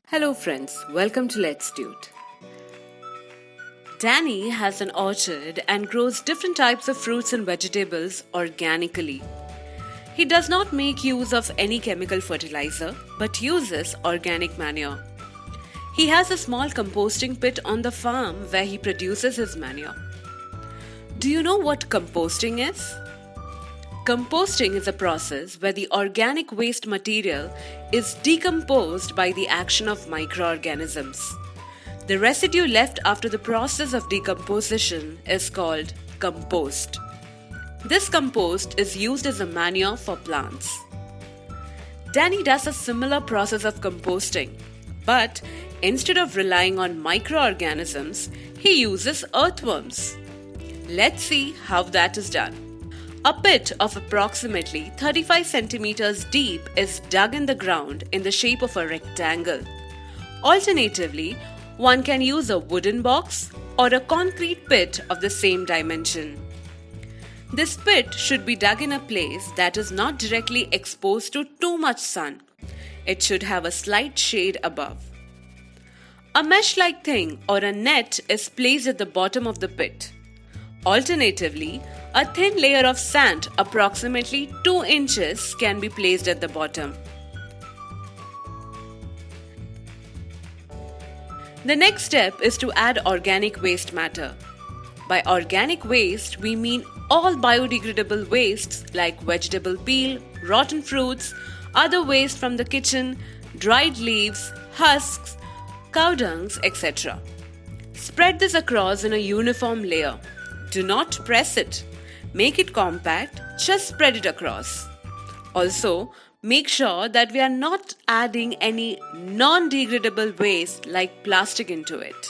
Hello friends, welcome to Let's Dude. Danny has an orchard and grows different types of fruits and vegetables organically. He does not make use of any chemical fertilizer but uses organic manure. He has a small composting pit on the farm where he produces his manure. Do you know what composting is? Composting is a process where the organic waste material is decomposed by the action of microorganisms. The residue left after the process of decomposition is called compost. This compost is used as a manure for plants. Danny does a similar process of composting, but instead of relying on microorganisms, he uses earthworms. Let's see how that is done. A pit of approximately 35 centimeters deep is dug in the ground in the shape of a rectangle. Alternatively, one can use a wooden box or a concrete pit of the same dimension. This pit should be dug in a place that is not directly exposed to too much sun. It should have a slight shade above. A mesh-like thing or a net is placed at the bottom of the pit. Alternatively, a thin layer of sand approximately 2 inches can be placed at the bottom. The next step is to add organic waste matter. By organic waste, we mean all biodegradable wastes like vegetable peel, rotten fruits, other waste from the kitchen, dried leaves, husks, cow dungs, etc. Spread this across in a uniform layer. Do not press it. Make it compact, just spread it across. Also, make sure that we are not adding any non-degradable waste like plastic into it.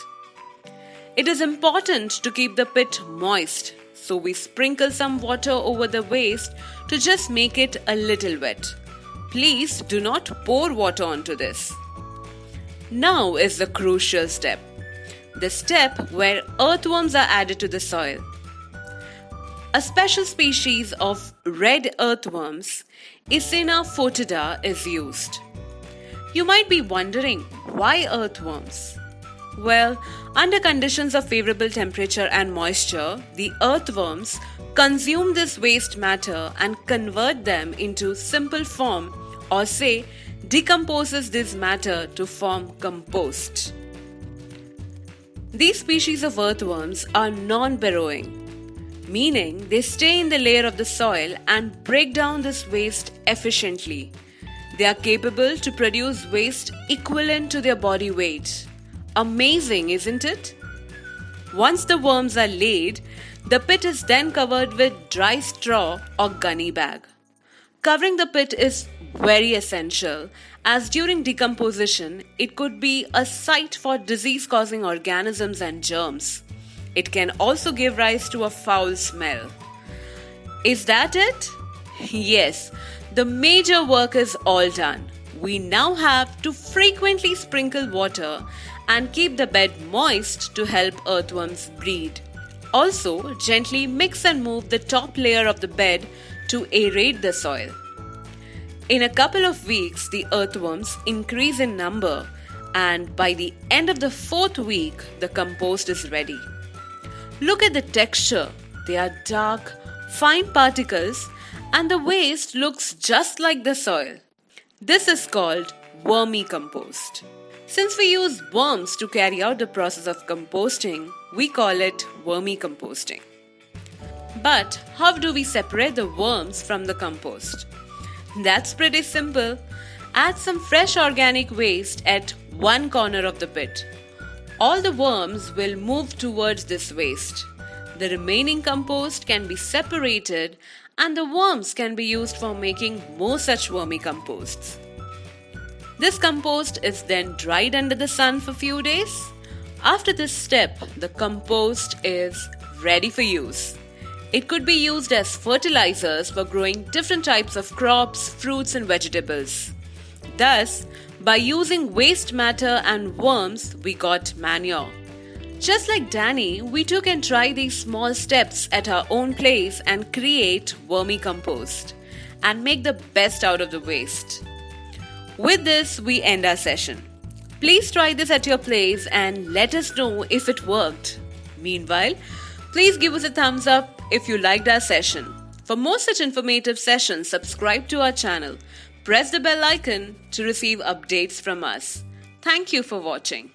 It is important to keep the pit moist, so we sprinkle some water over the waste to just make it a little wet. Please do not pour water onto this. Now is the crucial step. The step where earthworms are added to the soil. A special species of red earthworms, Icena fotida, is used. You might be wondering, why earthworms? Well, under conditions of favorable temperature and moisture, the earthworms consume this waste matter and convert them into simple form, or say, decomposes this matter to form compost. These species of earthworms are non-burrowing, meaning they stay in the layer of the soil and break down this waste efficiently. They are capable to produce waste equivalent to their body weight. Amazing, isn't it? Once the worms are laid, the pit is then covered with dry straw or gunny bag. Covering the pit is very essential, as during decomposition, it could be a site for disease-causing organisms and germs. It can also give rise to a foul smell. Is that it? Yes, the major work is all done. We now have to frequently sprinkle water and keep the bed moist to help earthworms breed. Also, gently mix and move the top layer of the bed to aerate the soil. In a couple of weeks, the earthworms increase in number, and by the end of the 4th week, the compost is ready. Look at the texture. They are dark, fine particles, and the waste looks just like the soil. This is called vermicompost. Since we use worms to carry out the process of composting, we call it vermicomposting. But how do we separate the worms from the compost? That's pretty simple. Add some fresh organic waste at one corner of the pit. All the worms will move towards this waste. The remaining compost can be separated and the worms can be used for making more such vermicomposts. This compost is then dried under the sun for a few days. After this step, the compost is ready for use. It could be used as fertilizers for growing different types of crops, fruits, and vegetables. Thus, by using waste matter and worms, we got manure. Just like Danny, we took and tried these small steps at our own place and create vermicompost and make the best out of the waste. With this, we end our session. Please try this at your place and let us know if it worked. Meanwhile, please give us a thumbs up if you liked our session. For more such informative sessions, subscribe to our channel. Press the bell icon to receive updates from us. Thank you for watching.